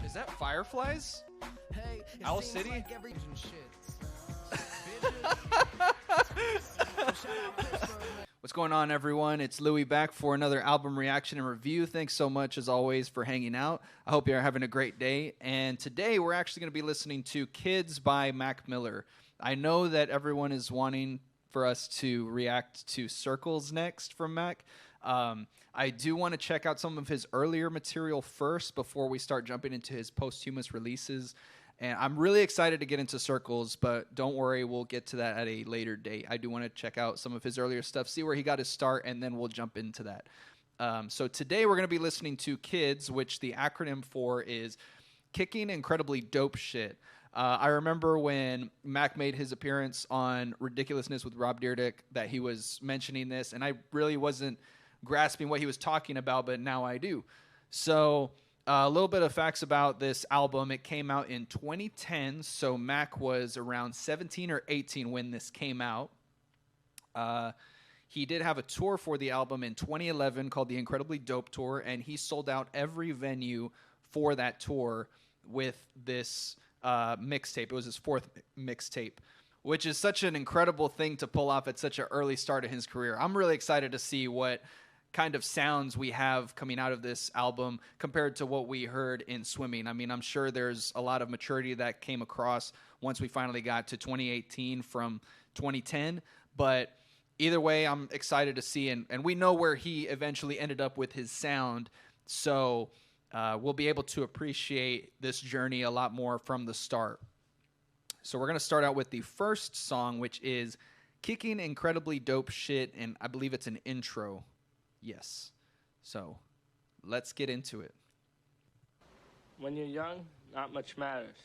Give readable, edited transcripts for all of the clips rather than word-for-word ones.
Is that Fireflies? Hey, Owl City? Like every What's going on, everyone? It's Louie back for another album reaction and review. Thanks so much, as always, for hanging out. I hope you're having a great day. And today, we're actually going to be listening to K.I.D.S by Mac Miller. I know that everyone is wanting for us to react to Circles next from Mac. I do want to check out some of his earlier material first before we start jumping into his posthumous releases. And I'm really excited to get into Circles, but don't worry, we'll get to that at a later date. I do want to check out some of his earlier stuff, see where he got his start, and then we'll jump into that. So today we're going to be listening to K.I.D.S, which the acronym for is Kickin Incredibly Dope Shit. I remember when Mac made his appearance on Ridiculousness with Rob Dyrdek that he was mentioning this, and I really wasn't grasping what he was talking about, but now I do. So a little bit of facts about this album. It came out in 2010, so Mac was around 17 or 18 when this came out. He did have a tour for the album in 2011 called the Incredibly Dope Tour, and he sold out every venue for that tour with this mixtape. It was his fourth mixtape, which is such an incredible thing to pull off at such an early start of his career. I'm really excited to see what kind of sounds we have coming out of this album compared to what we heard in Swimming. I mean, I'm sure there's a lot of maturity that came across once we finally got to 2018 from 2010, but either way, I'm excited to see, and we know where he eventually ended up with his sound, so we'll be able to appreciate this journey a lot more from the start. So we're going to start out with the first song, which is Kickin Incredibly Dope Shit, and I believe it's an intro. Yes. So let's get into it. When you're young, not much matters.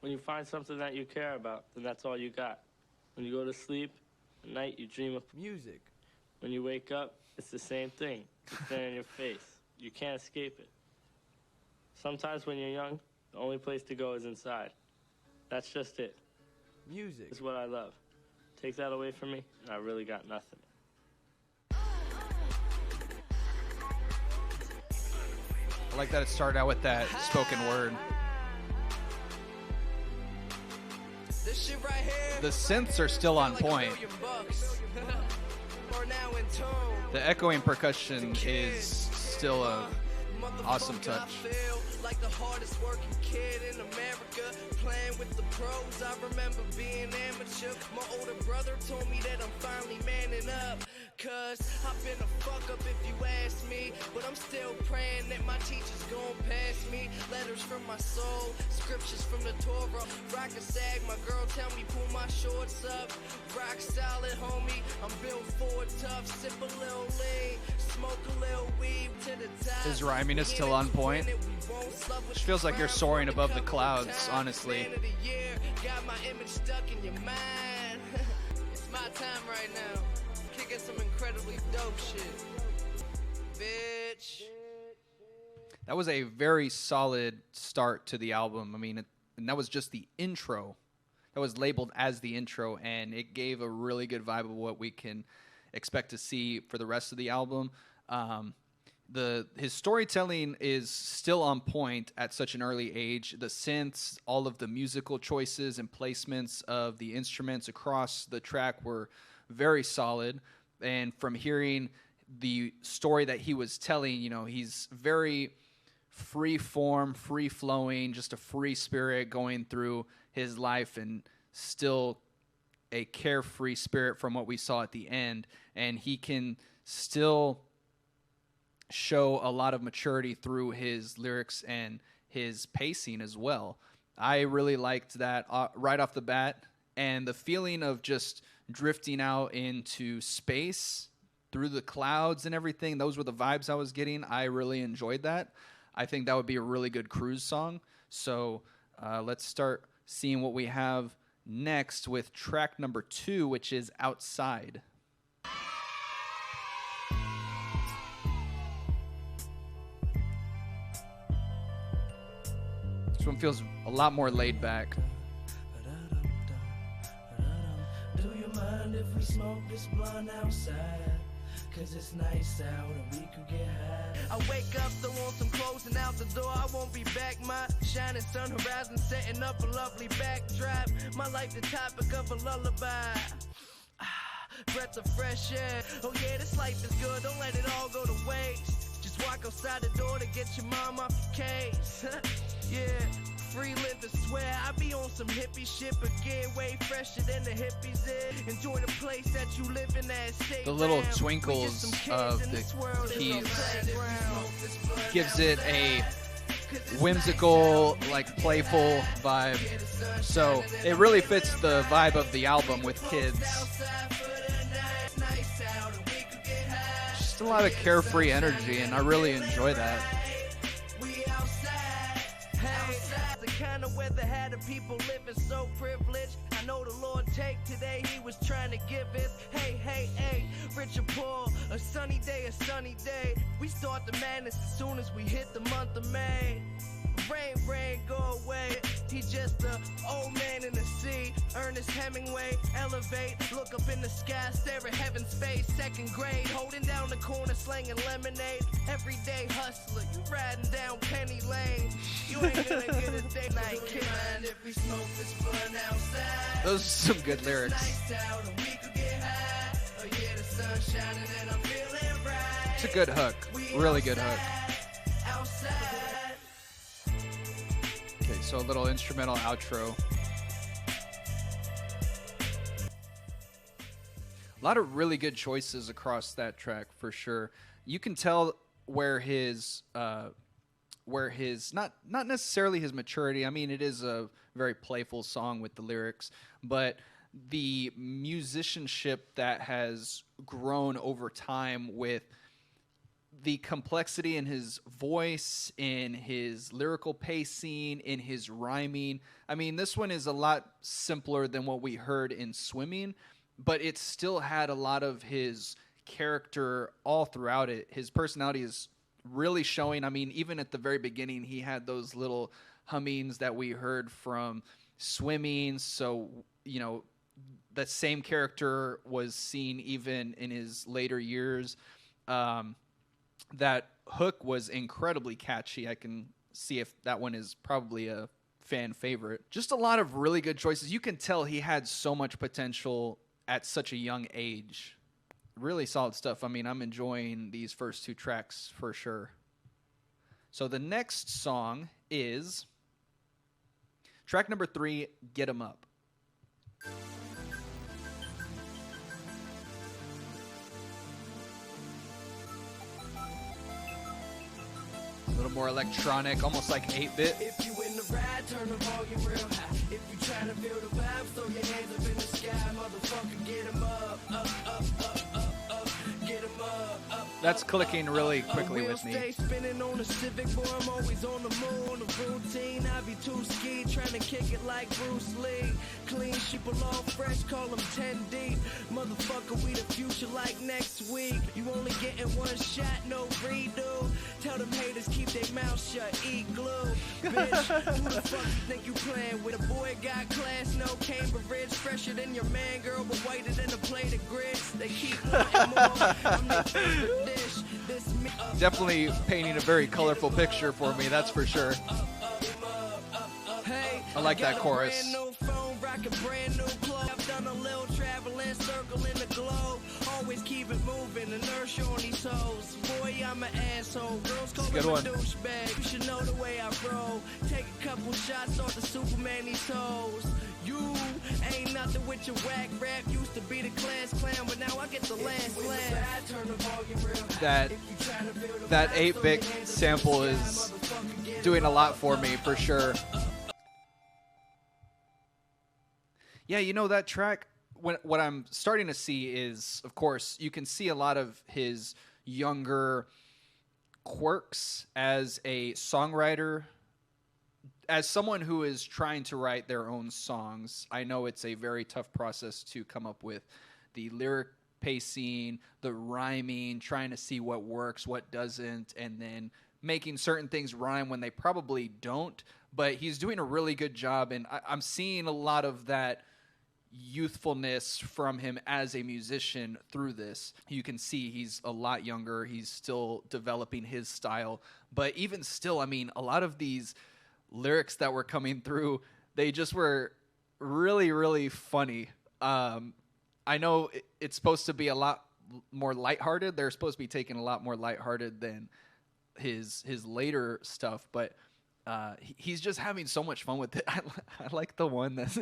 When you find something that you care about, then that's all you got. When you go to sleep, at night you dream of music. When you wake up, it's the same thing. It's there in your face. You can't escape it. Sometimes when you're young, the only place to go is inside. That's just it. Music is what I love. Take that away from me, and I really got nothing. I like that it started out with that spoken word. The synths are still on point. The echoing percussion is still a awesome touch. Like the hardest working kid in America, playing with the pros. I remember being amateur. My older brother told me that I'm finally manning up. Cause I've been a fuck up if you ask me, but I'm still praying that my teachers gon' pass me. Letters from my soul, scriptures from the Torah. Rock a sag, my girl tell me pull my shorts up. Rock solid, homie, I'm built for it tough. Sip a little lean, smoke a little weed to the top. His rhyming is still on point. Which feels like you're soaring above the clouds, honestly. Got my image stuck in your mind. It's my time right now. Kicking some incredibly dope shit. Bitch. That was a very solid start to the album. I mean, and that was just the intro. That was labeled as the intro, and it gave a really good vibe of what we can expect to see for the rest of the album. His storytelling is still on point at such an early age. The synths, all of the musical choices and placements of the instruments across the track were very solid. And from hearing the story that he was telling, you know, he's very free form, free flowing, just a free spirit going through his life, and still a carefree spirit from what we saw at the end. And he can still show a lot of maturity through his lyrics and his pacing as well. I really liked that right off the bat, and the feeling of just drifting out into space through the clouds and everything, those were the vibes I was getting. I really enjoyed that. I think that would be a really good cruise song. So let's start seeing what we have next with track number 2, which is Outside. This one feels a lot more laid back. Do you mind if we smoke this blunt outside? Cause it's nice out and we can get high. I wake up, throw on some clothes and out the door. I won't be back. My shining sun horizon setting up a lovely backdrop. My life the topic of a lullaby. Breath of fresh air. Oh yeah, this life is good. Don't let it all go to waste. Just walk outside the door to get your mom off your case. Yeah. Free live to swear. I be on some hippie shit, but get way fresher than the hippies is. Enjoy the place that you live in that state. The little twinkles of the keys gives it a whimsical, like playful vibe. So it really fits the vibe of the album with kids. Just a lot of carefree energy, and I really enjoy that. The kind of weather had the people living so privileged. I know the Lord take today, he was trying to give it. Hey, rich or poor, a sunny day, a sunny day. We start the madness as soon as we hit the month of May. Rain, go away. He just a old man in the sea. Ernest Hemingway, elevate, look up in the sky, stare at heaven's face. Second grade, holding down the corner, slanging lemonade. Everyday hustler, you riding down Penny Lane. You ain't gonna get a day night kid. If we smoke this blunt outside. Those are some good lyrics. Nice out and we could get high. Oh yeah, the sun's shining and I'm feeling right. It's a good hook. Really good hook. Outside. Okay, so a little instrumental outro. A lot of really good choices across that track for sure. You can tell where his not necessarily his maturity. I mean, it is a very playful song with the lyrics, but the musicianship that has grown over time with the complexity in his voice, in his lyrical pacing, in his rhyming. I mean, this one is a lot simpler than what we heard in Swimming, but it still had a lot of his character all throughout it. His personality is really showing. I mean, even at the very beginning, he had those little hummings that we heard from Swimming. So, you know, that same character was seen even in his later years. That hook was incredibly catchy. I can see if that one is probably a fan favorite. Just a lot of really good choices. You can tell he had so much potential at such a young age. Really solid stuff. I mean, I'm enjoying these first two tracks for sure. So the next song is track number 3, Get 'Em Up. A little more electronic, almost like 8-bit. If you in the ride, turn the volume real high. If you trying to feel the vibe, throw your hands up in the sky, motherfucker, get 'em up, get 'em up. That's clicking really quickly with me. Stay spinning on the Civic, boy, I'm always on the moon. The routine, I be too ski, trying to kick it like Bruce Lee. Clean sheep all fresh, call them 10 deep. Motherfucker, we the future like next week. You only getting one shot, no redo. Tell them haters keep their mouth shut, eat glue. Bitch, who the fuck you think you playing with? A boy got class, no Cambridge. Fresher than your man, girl, but whiter than a plate of grits. They keep wanting more. I'm their favorite dish. This me. Definitely painting a very colorful picture for me, that's for sure. Hey, I like that got a chorus. brand new phone, rockin' brand new clothes. I've done a little traveling, circling the globe. Always keep it moving, inertia on these hoes. Boy, I'm an asshole. Girls call me a Good one. douchebag. You should know the way I roll. Take a couple shots off the Superman these hoes. You ain't nothing with your whack rap. Used to be the class clown, but now I get the last laugh. Turn the volume real high. That 8-bit sample is doing a lot for me for sure. Yeah, you know, that track, what I'm starting to see is, of course, you can see a lot of his younger quirks as a songwriter. As someone who is trying to write their own songs, I know it's a very tough process to come up with the lyric pacing, the rhyming, trying to see what works, what doesn't, and then making certain things rhyme when they probably don't. But he's doing a really good job, and I'm seeing a lot of that youthfulness from him as a musician through this. You can see he's a lot younger. He's still developing his style. But even still, I mean, a lot of these lyrics that were coming through, they just were really, really funny. I know it's supposed to be a lot more lighthearted. They're supposed to be taken a lot more lighthearted than his later stuff, but he's just having so much fun with it. I like the one that's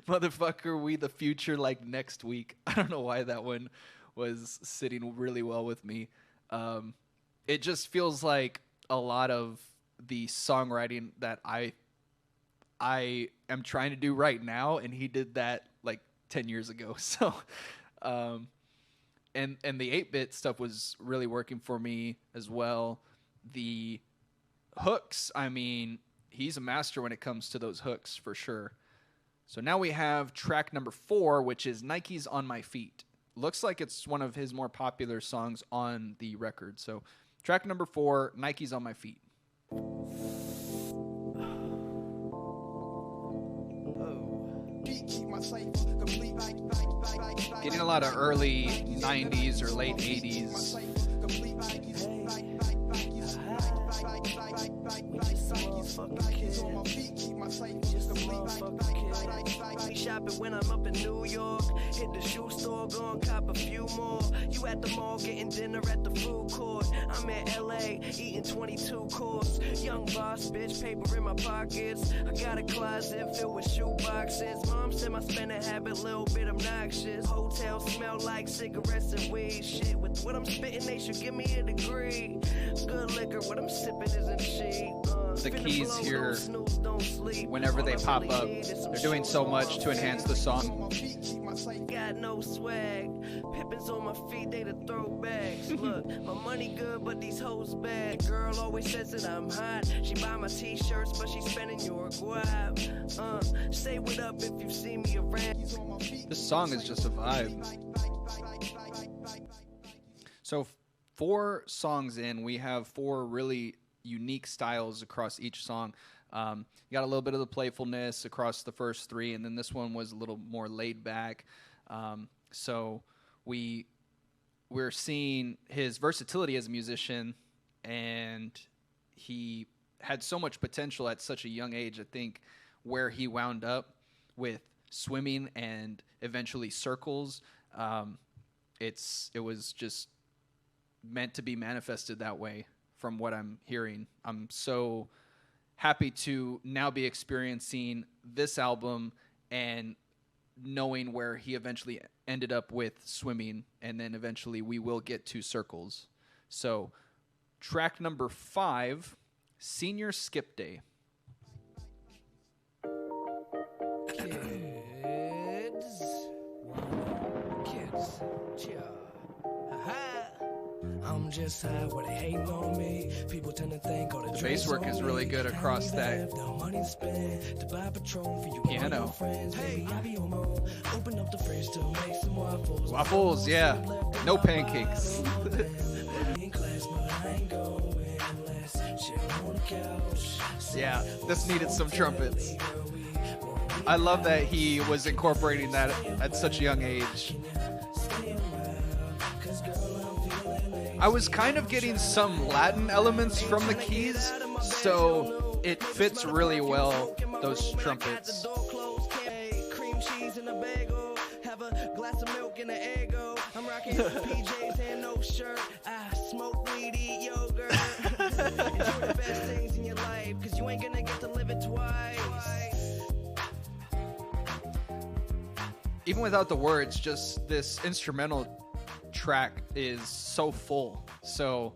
motherfucker, we the future like next week. I don't know why that one was sitting really well with me. It just feels like a lot of the songwriting that I am trying to do right now, and he did that like 10 years ago. So and the 8-bit stuff was really working for me as well. The hooks, I mean, he's a master when it comes to those hooks for sure. So now we have track number 4, which is Nike's On My Feet. Looks like it's one of his more popular songs on the record. So track number 4, Nike's On My Feet. Getting a lot of early 90s or late 80s. Shopping when I'm up in New York. Hit the shoe store, go and cop a few more. You at the mall getting dinner at the food court. I'm in LA eating 22 course. Young boss, bitch, paper in my pockets. I got a closet filled with shoe boxes. Mom said my spending habit a little bit obnoxious. Hotel smell like cigarettes and weed. Shit, with what I'm spitting, they should give me a degree. Good liquor, what I'm sipping isn't cheap. The keys here, whenever they pop up, they're doing so much to enhance the song. Got no swag, Pippins on my feet, they the throwbacks. Look, my money good, but these hoes bad. Girl always says that I'm hot. She buy my t-shirts, but she spending your guap. Say what up if you see me around. This song is just a vibe. So 4 songs in, we have 4 really unique styles across each song. You got a little bit of the playfulness across the first 3, and then this one was a little more laid back. So we're seeing his versatility as a musician, and he had so much potential at such a young age. I think where he wound up with swimming and eventually circles, it was just meant to be manifested that way. From what I'm hearing, I'm so happy to now be experiencing this album and knowing where he eventually ended up with swimming, and then eventually we will get to circles. So track number 5, Senior Skip Day. Kids, cheer. I'm just high where they hating on me. People tend to think all the bass work is really good across that piano. Open up the fridge to make some waffles. Waffles, yeah. No pancakes. Yeah, this needed some trumpets. I love that he was incorporating that at such a young age. I was kind of getting some Latin elements from the keys, so it fits really well, those trumpets. Cream cheese in a bagel, have a glass of milk and an eggo. I'm rocking PJs and no shirt. I smoke weed, eat yogurt. Enjoy the best things in your life, cause you ain't gonna get to live it twice. Even without the words, just this instrumental track is so full. So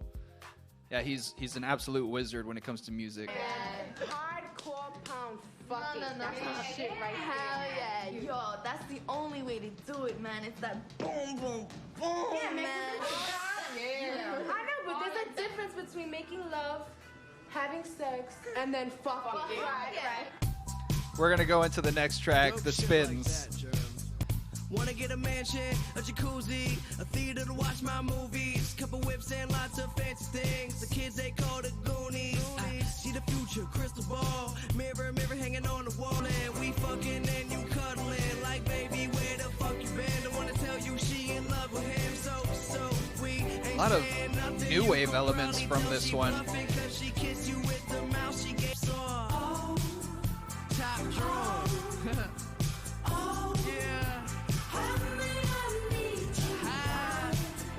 yeah, he's an absolute wizard when it comes to music. Hardcore pound fucking. No. That's the shit right Hell there. yeah, yo, that's the only way to do it, man. It's that boom, boom, boom, Yeah, man. Yeah. I know, but there's a difference between making love, having sex, and then fucking. Right. We're gonna go into the next track, The Spins. Wanna get a mansion, a jacuzzi, a theater to watch my movies, couple whips and lots of fancy things. The kids they call the Goonies. I see the future, crystal ball, mirror hanging on the wall, and we fucking and you cuddling like baby. Where lot of new wave elements from this one.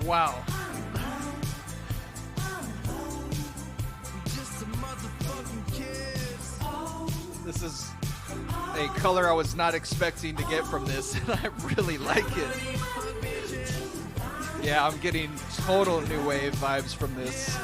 Wow. This is a color I was not expecting to get from this, and I really like it. Yeah, I'm getting total new wave vibes from this.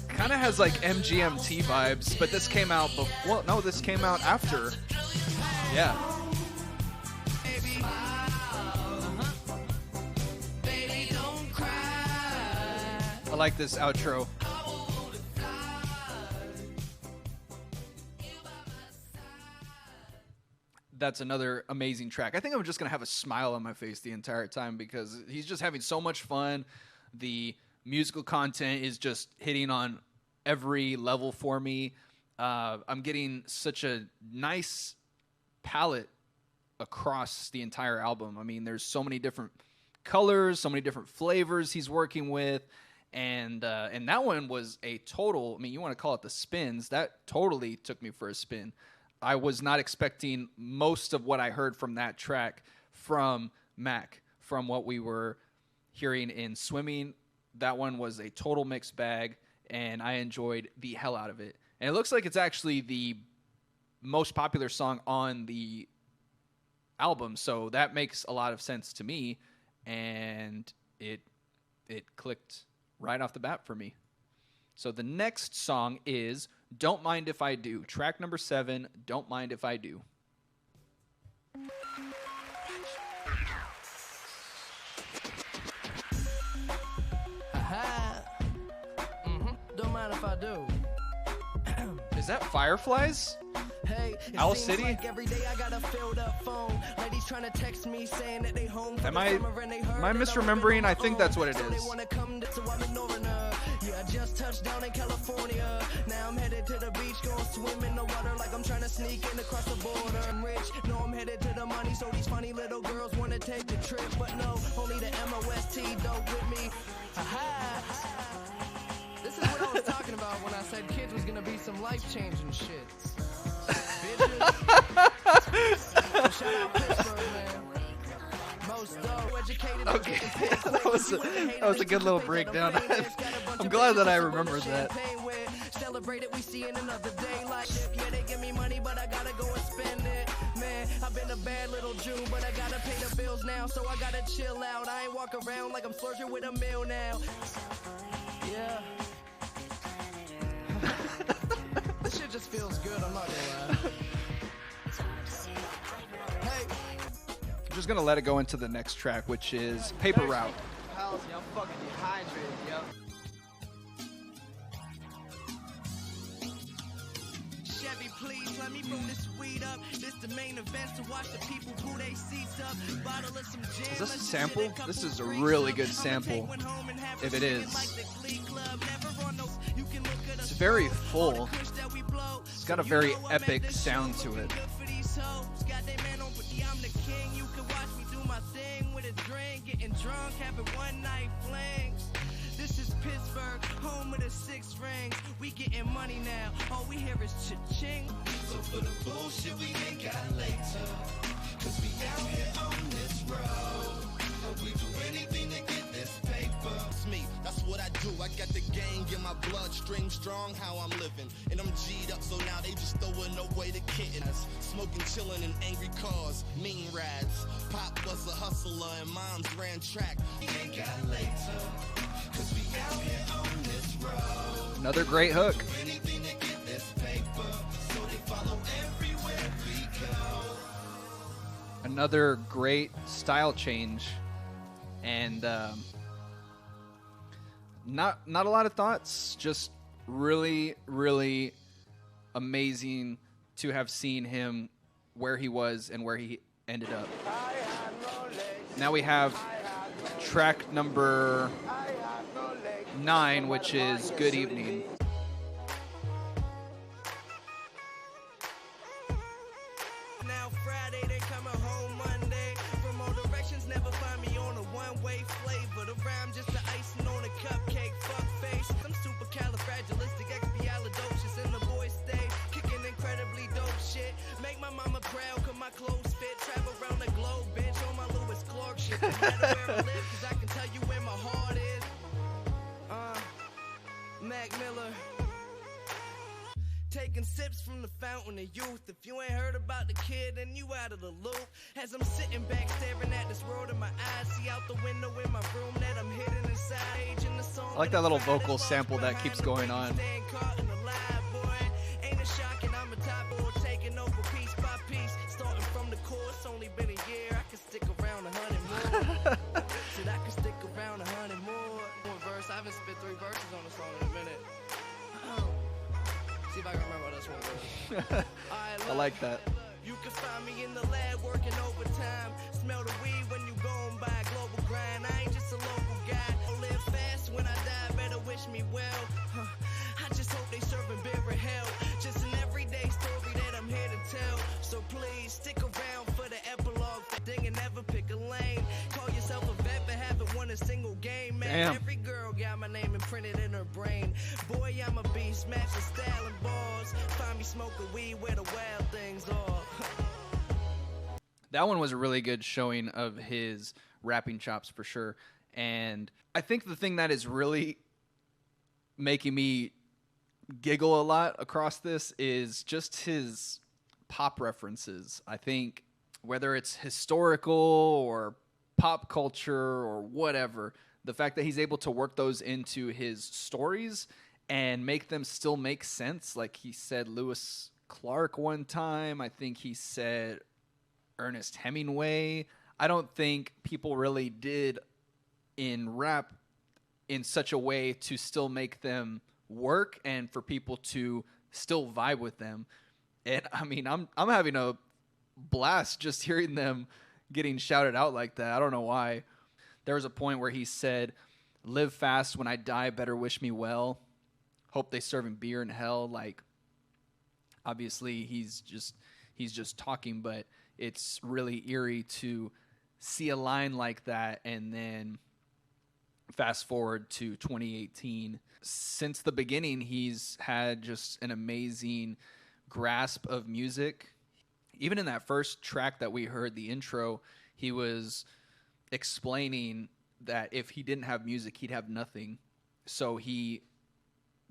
Kind of has like MGMT vibes, but this came out before. Well, no, this came out after. Yeah. I like this outro. That's another amazing track. I think I'm just going to have a smile on my face the entire time because he's just having so much fun. The musical content is just hitting on every level for me. I'm getting such a nice palette across the entire album. I mean, there's so many different colors, so many different flavors he's working with. And that one was a total, I mean, you want to call it the spins. That totally took me for a spin. I was not expecting most of what I heard from that track from Mac, from what we were hearing in Swimming. That one was a total mixed bag, and I enjoyed the hell out of it. And it looks like it's actually the most popular song on the album, so that makes a lot of sense to me, and it clicked right off the bat for me. So the next song is Don't Mind If I Do. Track number 7, Don't Mind If I Do. Don't mind if I do. Is that Fireflies? Hey, Owl City? Like every day I got a filled up phone. Ladies trying to text me saying that they home. Am I misremembering? I think that's what it They is. want to come so I'm ignoring her. Yeah, I just touched down in California. Now I'm headed to the beach, going swim in the water like I'm trying to sneak in across the border. I'm rich, no, I'm headed to the money, so these funny little girls want to take the trip, but no, only the MOST don't with me. This is what I was talking about when I said kids was gonna be some life-changing shit. Shout out Pittsburgh, man. Most educated. Okay, that was a good little breakdown. I'm glad that I remembered that. Celebrated, we see in another day. Like, yeah, they give me money, but I gotta go and spend it. Man, I've been a bad little Jew, but I gotta pay the bills now, so I gotta chill out. I ain't walk around like I'm flirting with a meal now. Yeah. This shit just feels good, I'm not gonna lie. Hey. I'm just going to let it go into the next track, which is Paper Route. I'm fucking dehydrated, yo. Chevy, please let me roll this weed up. This the main event to watch the people pull their seats up. Bottle of some gin. Is this a sample? This is a really good sample, if it is. It's very full. It's got a very epic sound to it. Drunk, having one night flings. This is Pittsburgh, home of the six rings. We getting money now, all we hear is cha-ching. So for the bullshit we ain't got later, cause we out here on this road, and we do anything to get this paper. It's me, that's what I do. I got the gang in my bloodstream, strong how I'm living. And I'm G'd up, so now they just throwing away the kittens. Smoking, chilling in angry cars, mean rides. Pop was a hustler and moms ran track. We ain't got later, cause we out here on this road. Another great hook. Anything to get this paper, so they follow everywhere we go. Another great style change. And not a lot of thoughts, just really, really amazing to have seen him where he was and where he ended up. Now we have track number 9, which is Good Evening. Now Friday, they coming home Monday. From all directions, never find me on a one-way flavor. The rhyme just the icing on a cupcake, fuck face. I'm supercalifragilisticexpialidocious, and the boys stay kicking incredibly dope shit. Make my mama proud, cause my clothes fit. Travel around the globe, bitch, on my Lewis Clark shit. No matter where I live, cause I can tell you where my heart is. Mac Miller. Taking sips from the fountain of youth. If you ain't heard about the kid, then you out of the loop. As I'm sitting back staring at this world in my eyes, see out the window in my room that I'm hidden inside. Aging the song. I like that little vocal sample that keeps going on. Ain't it shocking? I'm a top boy taking over piece by piece. Starting from the course, only been a year. I can stick around 100 more. Said I can stick around 100 more. One verse, I haven't spit 3 verses on the song in a minute. See if I can remember this one. I like that. You can find me in the lab working overtime. Smell the weed when you going by a global grind. I ain't just a local guy. I'll live fast when I die, better wish me well. I just hope they serving beer and hell. Just an everyday story that I'm here to tell. So please stick around for the epilogue thing and never pick a lane. Call yourself a vet but haven't won a single game. Man, Damn. Every girl got my name imprinted in her brain. Boy, I'm a beast, matching style and balls. Find me smoking weed where the wild things are. That one was a really good showing of his rapping chops for sure. And I think the thing that is really making me giggle a lot across this is just his pop references. I think whether it's historical or pop culture or whatever, the fact that he's able to work those into his stories and make them still make sense. Like he said Lewis Clark one time. I think he said Ernest Hemingway. I don't think people really did in rap in such a way to still make them work and for people to still vibe with them. And I mean, I'm having a blast just hearing them getting shouted out like that. I don't know why. There was a point where he said, "Live fast, when I die, better wish me well. Hope they serving beer in hell." Like, obviously he's just talking, but it's really eerie to see a line like that and then fast forward to 2018. Since the beginning, he's had just an amazing grasp of music. Even in that first track that we heard, the intro, he was explaining that if he didn't have music, he'd have nothing. So he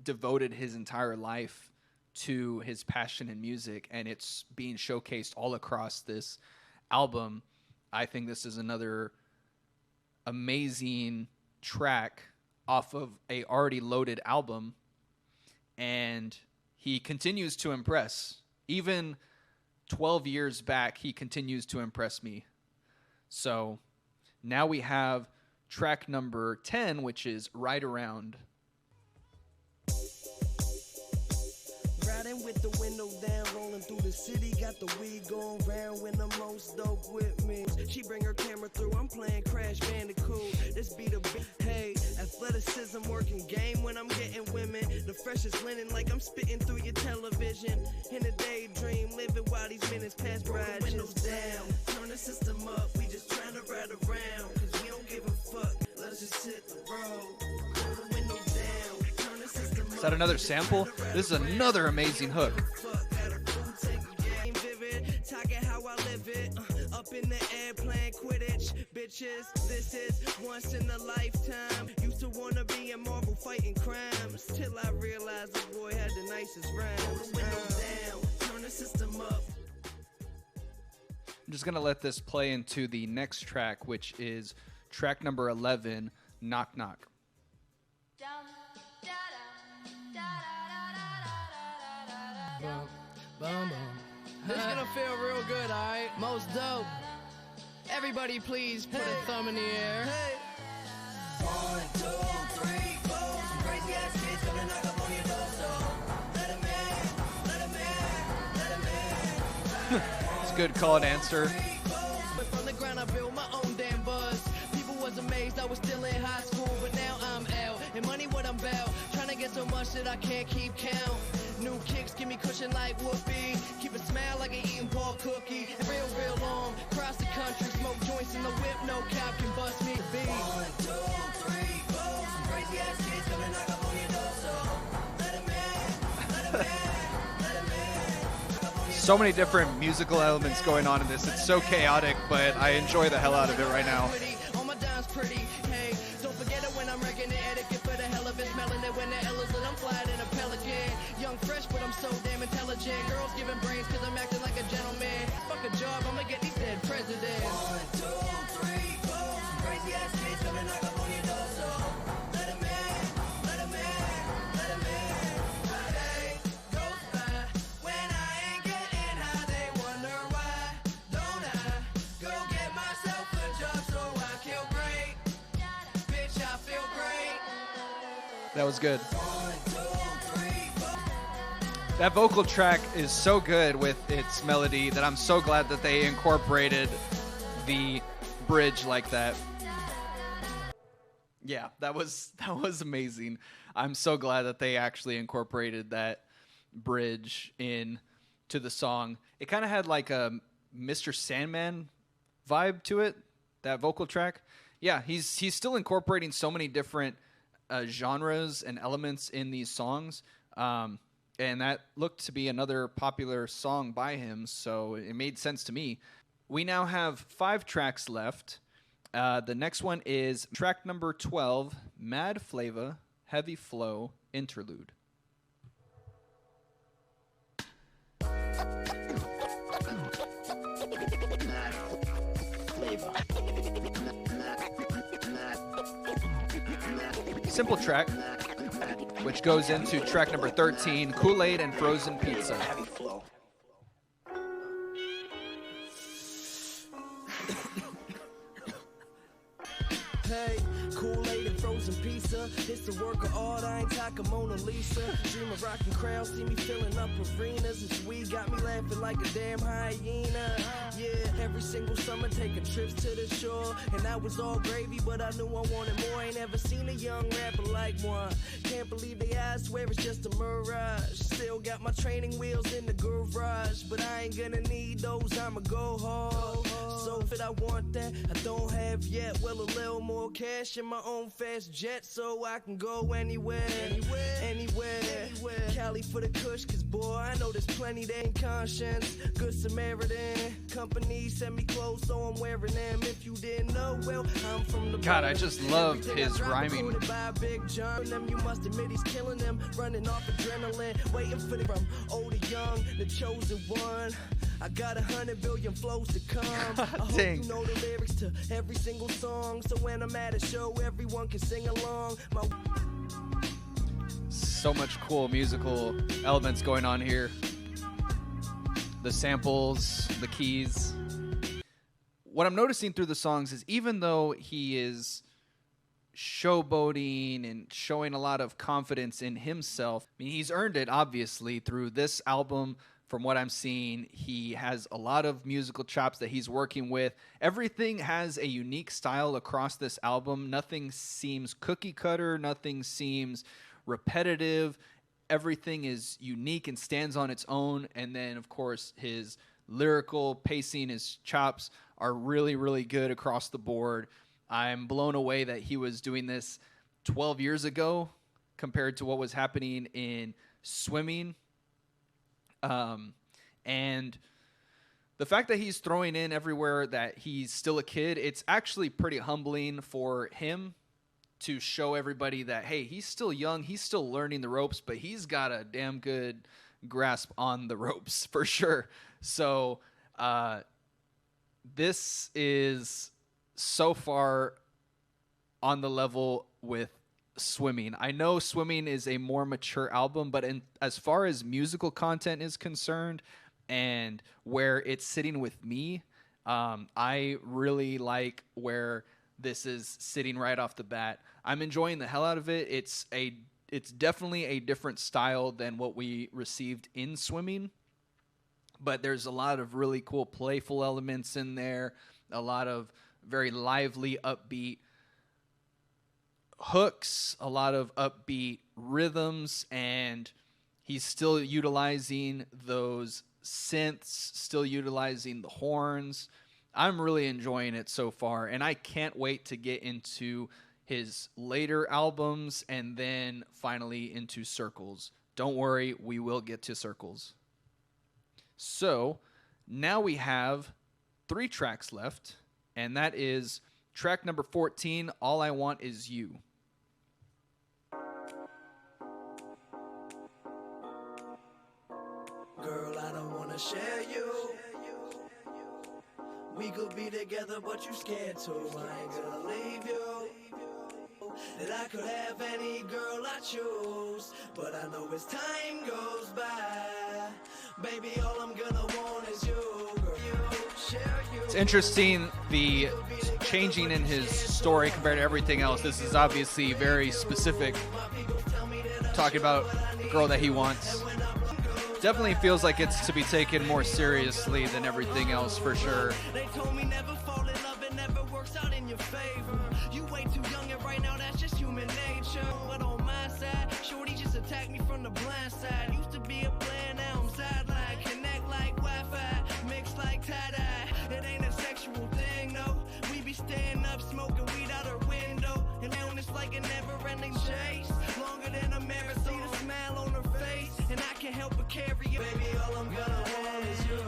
devoted his entire life to his passion in music, and it's being showcased all across this album. I think this is another amazing track off of a already loaded album, and he continues to impress. Even 12 years back, he continues to impress me. So now we have track number 10, which is Right Around. Riding with the window down, rolling through the city, got the weed going round when the most dope with me. She bring her camera through, I'm playing Crash Bandicoot. This be the beat. Hey, athleticism working game when I'm getting women. The freshest linen like I'm spitting through your television. In a daydream, living while these minutes pass by. Windows down, turn the system up. We just trying to ride around, cause we don't give a fuck. Let's just hit the road. Pull the window down, turn the system up. Is that another sample? This is another amazing hook. Talking how I live it, up in the air playing Quidditch, bitches. This is once in a lifetime. Used to wanna be in Marvel fighting crimes, till I realized the boy had the nicest rhymes. Down, turn the system up. I'm just gonna let this play into the next track, which is track number 11, Knock Knock. Boom, boom. This is gonna feel real good, alright? Most dope. Everybody please put a thumb in the air. Hey. 1, 2, 3, 4. Some crazy ass kids gonna knock up on your door, so let 'em in, let 'em in, let 'em in. good call and answer. But from the ground I built my own damn buzz. People was amazed I was still in high school, but now I'm out. And money what I'm about. Trying to get so much that I can't keep count. New kicks give me cushion like whoopee. Keep it smile like an eating Paul cookie. And real long, cross the country, smoke joints in the whip. No cop can bust me. B. 1, 2, 3, 4. Some crazy ass kids gonna knock up on your door, so let 'em in, let 'em in, let 'em in. So many different musical elements going on in this. It's so chaotic, but I enjoy the hell out of it right now. All my dimes pretty. Hey, don't forget it when I'm wrecking the etiquette for the hell of it. Smelling it when the L is lit. I'm flying in a pelican. Young, fresh, but I'm so damn intelligent. Girls giving brains cause I'm acting like a gentleman. Fuck a job, I'ma get these dead presidents. 1, 2, 3, 4. Some crazy ass kids gonna knock up on your door, so let 'em in, let 'em in, let 'em in. Day goes by when I ain't getting high. They wonder why don't I go get myself a job so I feel great. Bitch, I feel great. That was good. 1, 2, 3, 4. That vocal track is so good with its melody that I'm so glad that they incorporated the bridge like that. Yeah, that was amazing. I'm so glad that they actually incorporated that bridge in to the song. It kind of had like a Mr. Sandman vibe to it, that vocal track. Yeah, he's still incorporating so many different genres and elements in these songs. And that looked to be another popular song by him, so it made sense to me. We now have 5 tracks left. The next one is track number 12, Mad Flava, Heavy Flow, Interlude. Simple track, which goes into track number 13, Kool-Aid and Frozen Pizza. Hey, Kool-Aid and frozen pizza. It's the work of art, I ain't talking Mona Lisa. Dream of rocking crowds, see me filling up arenas. It's weed, got me laughing like a damn hyena. Yeah, every single summer taking trips to the shore. And that was all gravy, but I knew I wanted more. Ain't ever seen a young rapper like one. Can't believe they eyes, swear it's just a mirage. Still got my training wheels in the garage. But I ain't gonna need those, I'ma go hard. So if I want that, I don't have yet. Well, a little more cash in my own fast jet, so I can go anywhere. Cali for the kush, cause boy, I know there's plenty that ain't conscience. Good Samaritan, company send me clothes, so I'm wearing them. If you didn't know, well, I'm from the God, I just love his rhyming. By Big John, them you must admit he's killing them, running off adrenaline, waiting for the from old to young, the chosen one. I got 100 billion flows to come. I hope Dang. you know the lyrics to every single song, so when I'm at a show, everyone can sing along. So much cool musical elements going on here. The samples, the keys. What I'm noticing through the songs is even though he is showboating and showing a lot of confidence in himself, I mean, he's earned it, obviously, through this album. From what I'm seeing, he has a lot of musical chops that he's working with. Everything has a unique style across this album. Nothing seems cookie cutter. Nothing seems repetitive. Everything is unique and stands on its own. And then, of course, his lyrical pacing, his chops are really, really good across the board. I'm blown away that he was doing this 12 years ago compared to what was happening in swimming. And the fact that he's throwing in everywhere that he's still a kid, it's actually pretty humbling for him to show everybody that, hey, he's still young, he's still learning the ropes, but he's got a damn good grasp on the ropes for sure. So this is so far on the level with Swimming. I know Swimming is a more mature album, but as far as musical content is concerned and where it's sitting with me, I really like where this is sitting right off the bat. I'm enjoying the hell out of it. It's definitely a different style than what we received in Swimming. but there's a lot of really cool playful elements in there, a lot of very lively, upbeat hooks, a lot of upbeat rhythms, and he's still utilizing those synths, still utilizing the horns. I'm really enjoying it so far, and I can't wait to get into his later albums and then finally into Circles. Don't worry, we will get to Circles. So now we have 3 tracks left, and that is track number 14, All I Want Is You. Girl, I don't wanna share you. We could be together, but you scared to. I ain't gonna leave you. That I could have any girl I choose, but I know as time goes by, baby, all I'm gonna want is you. Girl, you share you. It's interesting, the changing in his story compared to everything else. This is obviously very specific, talking about the girl that he wants. Definitely feels like it's to be taken more seriously than everything else, for sure. They told me never fall in love, it never works out in your favor. You way too young, and right now that's just human nature. But on my side, shorty just attacked me from the blind side. Used to be a player, now I'm sideline. Connect like Wi-Fi, mix like tie-dye. It ain't a sexual thing, no. We be staying up, smoking weed out our window. And now it's like a never-ending chase. Longer than a marathon. See the smile on her face, and I can't help but carry it. Baby, all I'm gonna want is you.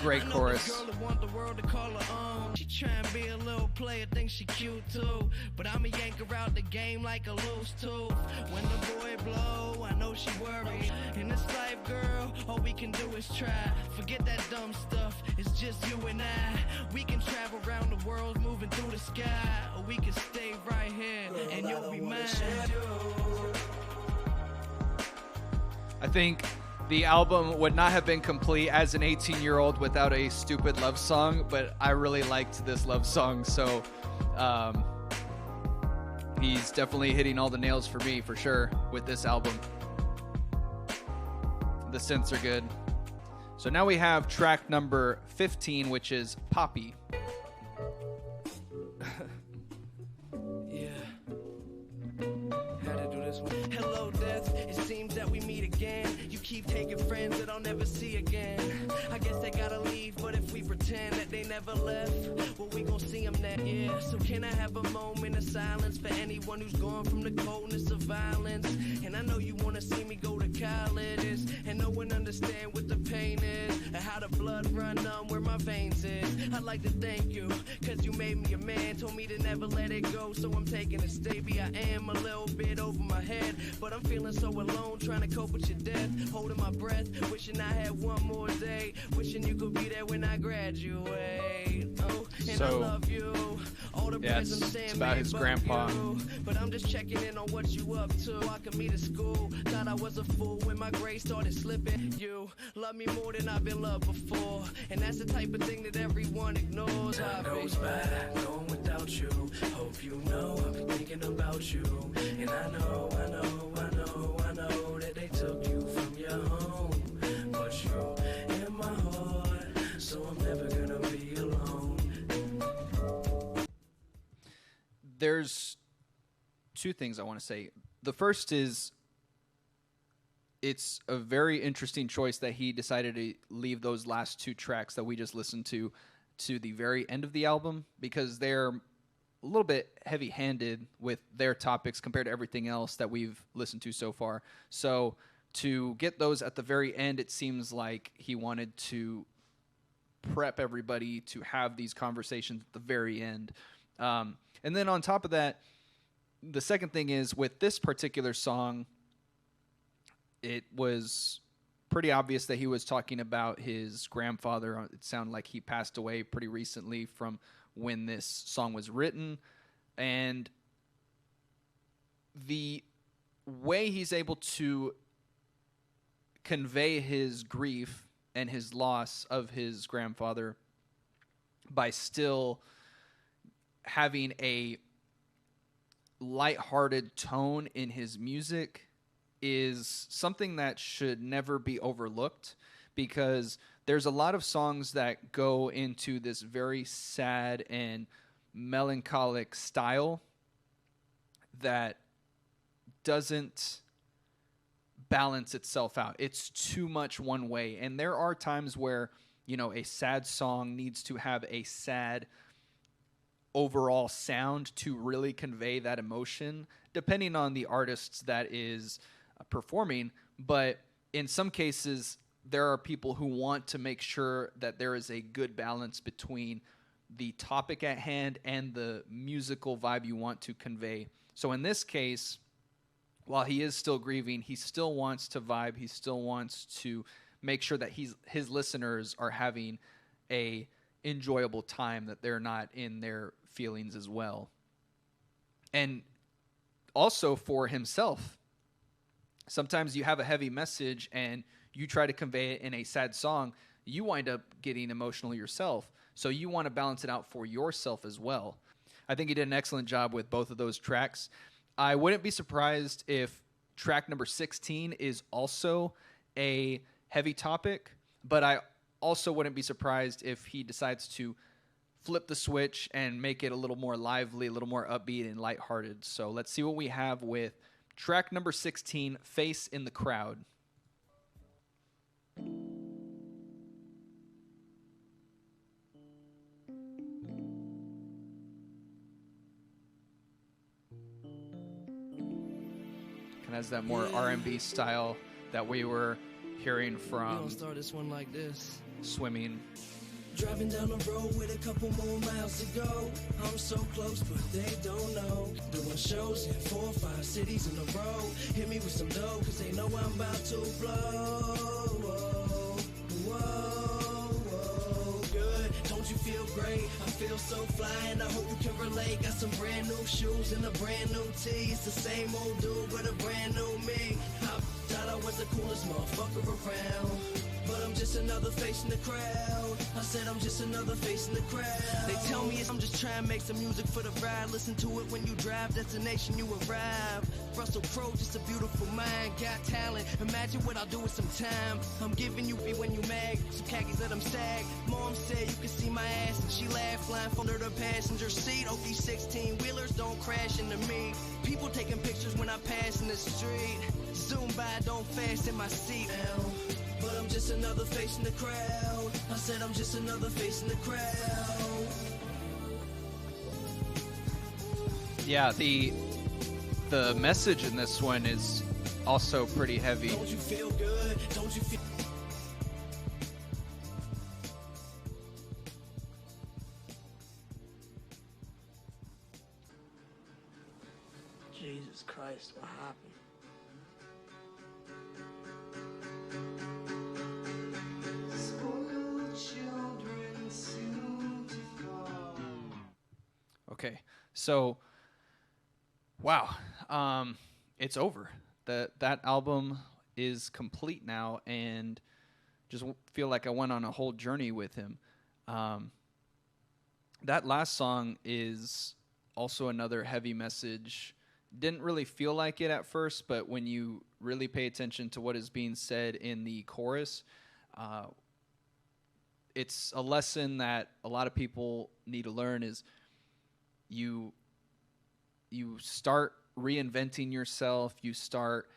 Great chorus. Girl that want the world to call her own. She try and be a little player, think she cute too. But I'ma yank her out the game like a loose tooth. When the boy blow, I know she worried. In this life, girl, all we can do is try. Forget that dumb stuff, it's just you and I. We can travel around the world, moving through the sky. Or we can stay right here, girl, and you'll be mine. I think the album would not have been complete as an 18-year-old without a stupid love song, but I really liked this love song, so he's definitely hitting all the nails for me, for sure, with this album. The synths are good. So now we have track number 15, which is Poppy. Yeah. How to do this one? Hello, death. It seems that we meet again. You keep taking friends that I'll never see again. I guess they gotta leave, but if we pretend that they never left, well, we gon' see them now. Yeah, so can I have a moment of silence for anyone who's gone from the coldness of violence? And I know you wanna see me go to college, and no one understand what the pain is, and how the blood run numb where my veins is. I'd like to thank you, cause you made me a man, told me to never let it go, so I'm taking a stay. I am a little bit over my head, but I'm feeling so alone, trying to cope with your death, holding my breath, wishing I had one more day, wishing you could be there when I graduate. Oh, and I love you. All the yeah, it's about his grandpa. You, but I'm just checking in on what you up to. Walking me to school, thought I was a fool when my grades started slipping. You love me more than I've been loved before, and that's the type of thing that everyone ignores. Time goes by, going without you. Hope you know I've been thinking about you, and I know that they took you from your home, but you in my heart, so I'm never gonna be alone. There's 2 things I want to say. The first is, it's a very interesting choice that he decided to leave those last 2 tracks that we just listened to the very end of the album, because they're a little bit heavy-handed with their topics compared to everything else that we've listened to so far. So to get those at the very end, it seems like he wanted to prep everybody to have these conversations at the very end. And then on top of that, the second thing is, with this particular song, it was pretty obvious that he was talking about his grandfather. It sounded like he passed away pretty recently from when this song was written. And the way he's able to convey his grief and his loss of his grandfather by still having a lighthearted tone in his music is something that should never be overlooked, because there's a lot of songs that go into this very sad and melancholic style that doesn't balance itself out. It's too much one way. And there are times where, you know, a sad song needs to have a sad overall sound to really convey that emotion, depending on the artists that is performing. But in some cases, there are people who want to make sure that there is a good balance between the topic at hand and the musical vibe you want to convey. So in this case, while he is still grieving, he still wants to vibe. He still wants to make sure that his listeners are having a enjoyable time, that they're not in their feelings as well. And also for himself, sometimes you have a heavy message and you try to convey it in a sad song, you wind up getting emotional yourself. So you want to balance it out for yourself as well. I think he did an excellent job with both of those tracks. I wouldn't be surprised if track number 16 is also a heavy topic, but I also wouldn't be surprised if he decides to flip the switch and make it a little more lively, a little more upbeat and lighthearted. So let's see what we have with track number 16, Face in the Crowd. And has that more R&B style that we were hearing from Start this one like this. Swimming. Driving down the road with a couple more miles to go. I'm so close, but they don't know. Doing shows in 4 or 5 cities in a row. Hit me with some dough, cause they know I'm about to blow. Whoa, whoa, good. Don't you feel great? I feel so fly and I hope you can relate. Got some brand new shoes and a brand new tee. It's the same old dude, but a brand new me. I thought I was the coolest motherfucker around, but I'm just another face in the crowd. I said I'm just another face in the crowd. They tell me I'm just trying to make some music for the ride. Listen to it when you drive, destination you arrive. Russell Crowe, just a beautiful mind, got talent. Imagine what I'll do with some time. I'm giving you be when you mag, some khakis let them sag. Mom said you can see my ass and she laughed, flying under the passenger seat. Hope these 16-wheelers don't crash into me. People taking pictures when I pass in the street. Zoom by, don't fast in my seat. But I'm just another face in the crowd. I said I'm just another face in the crowd. Yeah, the message in this one is also pretty heavy. Don't you feel good? Don't you feel... Jesus Christ, what happened? Okay, so wow, it's over. That album is complete now, and just feel like I went on a whole journey with him. That last song is also another heavy message. Didn't really feel like it at first, but when you really pay attention to what is being said in the chorus, it's a lesson that a lot of people need to learn. Is you start reinventing yourself, you start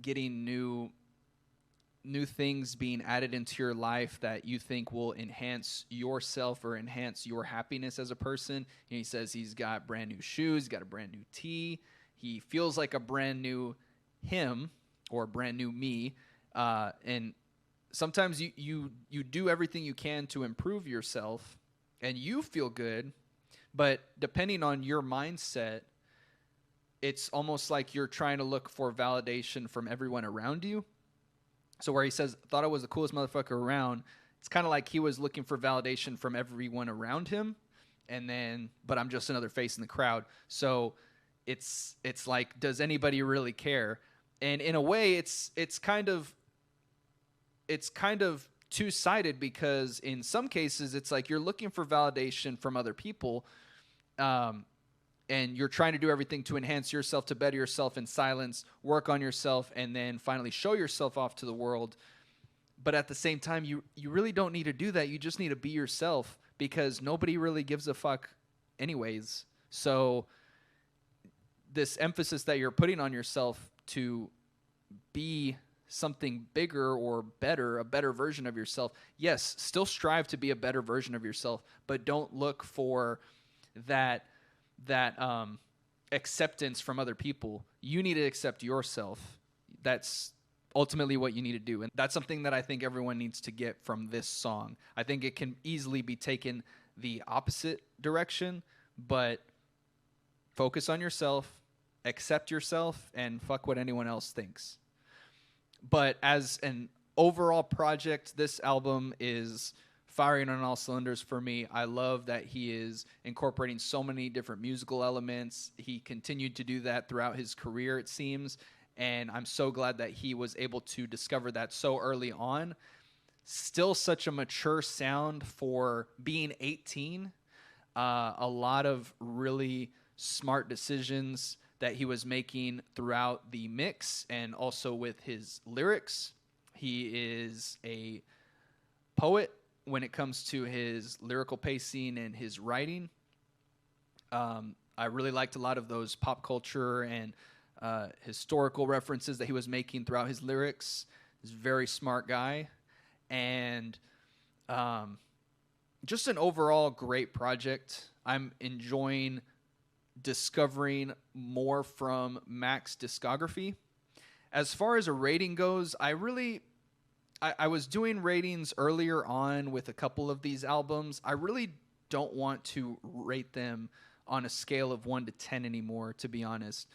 getting new things being added into your life that you think will enhance yourself or enhance your happiness as a person. And he says he's got brand new shoes, he's got a brand new tee, he feels like a brand new him or a brand new me, and sometimes you do everything you can to improve yourself and you feel good. But depending on your mindset, it's almost like you're trying to look for validation from everyone around you. So where he says, thought I was the coolest motherfucker around, it's kind of like he was looking for validation from everyone around him. And then, but I'm just another face in the crowd. So it's like, does anybody really care? And in a way, it's kind of two-sided, because in some cases it's like you're looking for validation from other people, and you're trying to do everything to enhance yourself, to better yourself in silence, work on yourself, and then finally show yourself off to the world. But at the same time, you really don't need to do that. You just need to be yourself, because nobody really gives a fuck anyways. So this emphasis that you're putting on yourself to be something bigger or better, a better version of yourself, yes, still strive to be a better version of yourself, but don't look for that acceptance from other people. You need to accept yourself. That's ultimately what you need to do. And that's something that I think everyone needs to get from this song. I think it can easily be taken the opposite direction, but focus on yourself, accept yourself, and fuck what anyone else thinks. But as an overall project, this album is firing on all cylinders for me. I love that he is incorporating so many different musical elements. He continued to do that throughout his career, it seems. And I'm so glad that he was able to discover that so early on. Still such a mature sound for being 18. A lot of really smart decisions that he was making throughout the mix and also with his lyrics. He is a poet when it comes to his lyrical pacing and his writing. I really liked a lot of those pop culture and historical references that he was making throughout his lyrics. He's a very smart guy. And just an overall great project. I'm enjoying discovering more from Mac's discography. As far as a rating goes, I was doing ratings earlier on with a couple of these albums. I really don't want to rate them on a scale of 1 to 10 anymore, to be honest.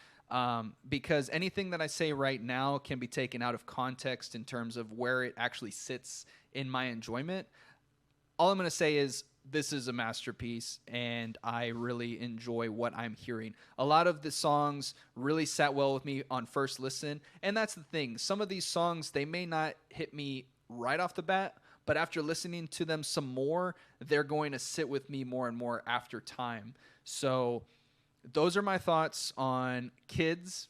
Because anything that I say right now can be taken out of context in terms of where it actually sits in my enjoyment. All I'm going to say is this is a masterpiece, and I really enjoy what I'm hearing. A lot of the songs really sat well with me on first listen, and that's the thing. Some of these songs, they may not hit me right off the bat, but after listening to them some more, they're going to sit with me more and more after time. So those are my thoughts on K.I.D.S,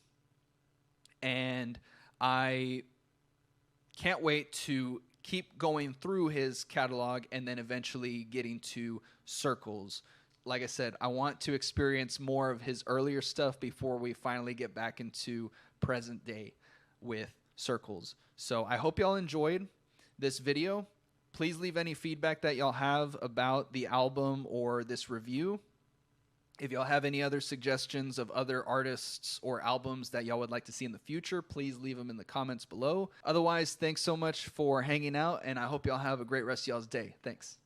and I can't wait to keep going through his catalog and then eventually getting to Circles. Like I said, I want to experience more of his earlier stuff before we finally get back into present day with Circles. So I hope y'all enjoyed this video. Please leave any feedback that y'all have about the album or this review. If y'all have any other suggestions of other artists or albums that y'all would like to see in the future, please leave them in the comments below. Otherwise, thanks so much for hanging out, and I hope y'all have a great rest of y'all's day. Thanks.